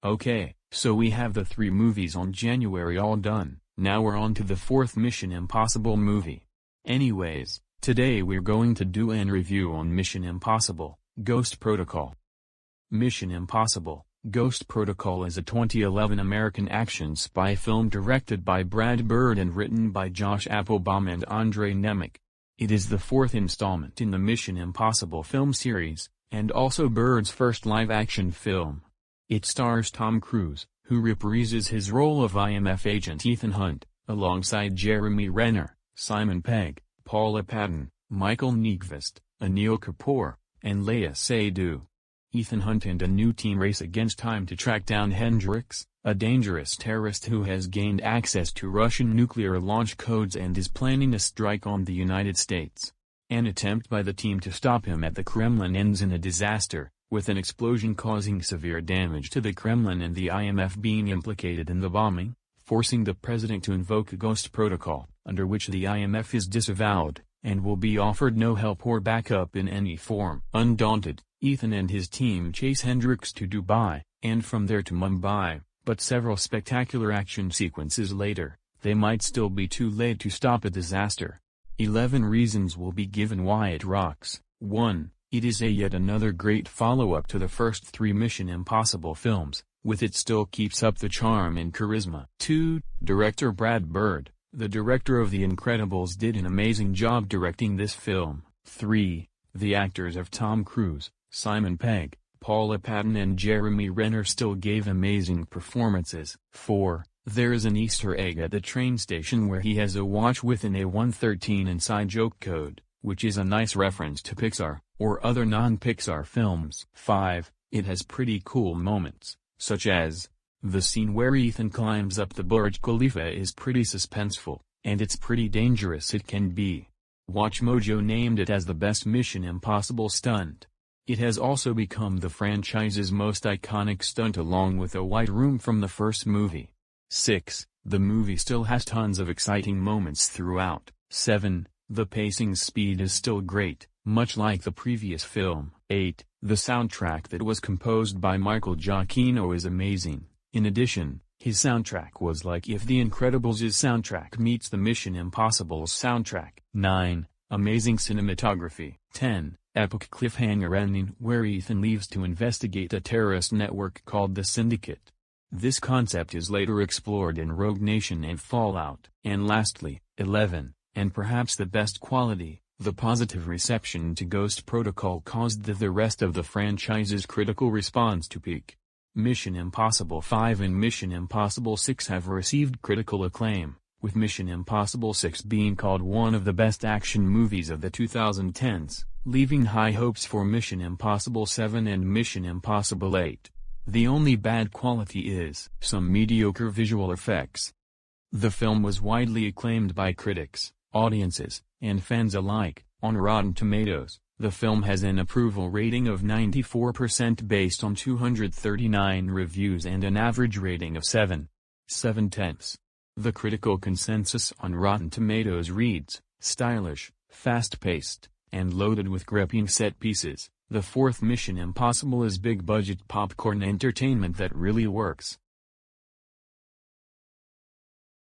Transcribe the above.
Okay, so we have the 3 movies on January all done, now we're on to the 4th Mission Impossible movie. Anyways, today we're going to do an review on Mission Impossible, Ghost Protocol. Mission Impossible, Ghost Protocol is a 2011 American action spy film directed by Brad Bird and written by Josh Applebaum and Andre Nemec. It is the 4th installment in the Mission Impossible film series, and also Bird's first live-action film. It stars Tom Cruise, who reprises his role of IMF agent Ethan Hunt, alongside Jeremy Renner, Simon Pegg, Paula Patton, Michael Nyqvist, Anil Kapoor, and Léa Seydoux. Ethan Hunt and a new team race against time to track down Hendrix, a dangerous terrorist who has gained access to Russian nuclear launch codes and is planning a strike on the United States. An attempt by the team to stop him at the Kremlin ends in a disaster, with an explosion causing severe damage to the Kremlin and the IMF being implicated in the bombing, forcing the president to invoke a Ghost Protocol, under which the IMF is disavowed, and will be offered no help or backup in any form. Undaunted, Ethan and his team chase Hendrix to Dubai, and from there to Mumbai, but several spectacular action sequences later, they might still be too late to stop a disaster. 11 reasons will be given why it rocks. 1. It is yet another great follow-up to the first 3 Mission Impossible films, with it still keeps up the charm and charisma. 2. Director Brad Bird, the director of The Incredibles, did an amazing job directing this film. 3. The actors of Tom Cruise, Simon Pegg, Paula Patton and Jeremy Renner still gave amazing performances. 4. There is an Easter egg at the train station where he has a watch with an A113 inside joke code, which is a nice reference to Pixar, or other non-Pixar films. 5. It has pretty cool moments, such as, the scene where Ethan climbs up the Burj Khalifa is pretty suspenseful, and it's pretty dangerous it can be. WatchMojo named it as the best Mission Impossible stunt. It has also become the franchise's most iconic stunt along with a white room from the first movie. 6. The movie still has tons of exciting moments throughout. 7. The pacing speed is still great, much like the previous film. 8. The soundtrack that was composed by Michael Giacchino is amazing. In addition, his soundtrack was like if The Incredibles' soundtrack meets the Mission Impossible's soundtrack. 9. Amazing cinematography. 10. Epic cliffhanger ending where Ethan leaves to investigate a terrorist network called the Syndicate. This concept is later explored in Rogue Nation and Fallout. And lastly, 11, and perhaps the best quality, the positive reception to Ghost Protocol caused the rest of the franchise's critical response to peak. Mission Impossible 5 and Mission Impossible 6 have received critical acclaim, with Mission Impossible 6 being called one of the best action movies of the 2010s, leaving high hopes for Mission Impossible 7 and Mission Impossible 8. The only bad quality is some mediocre visual effects. The film was widely acclaimed by critics, audiences, and fans alike. On Rotten Tomatoes, the film has an approval rating of 94% based on 239 reviews and an average rating of 7.7. The critical consensus on Rotten Tomatoes reads, stylish, fast-paced, and loaded with gripping set pieces. The 4th Mission Impossible is big-budget popcorn entertainment that really works.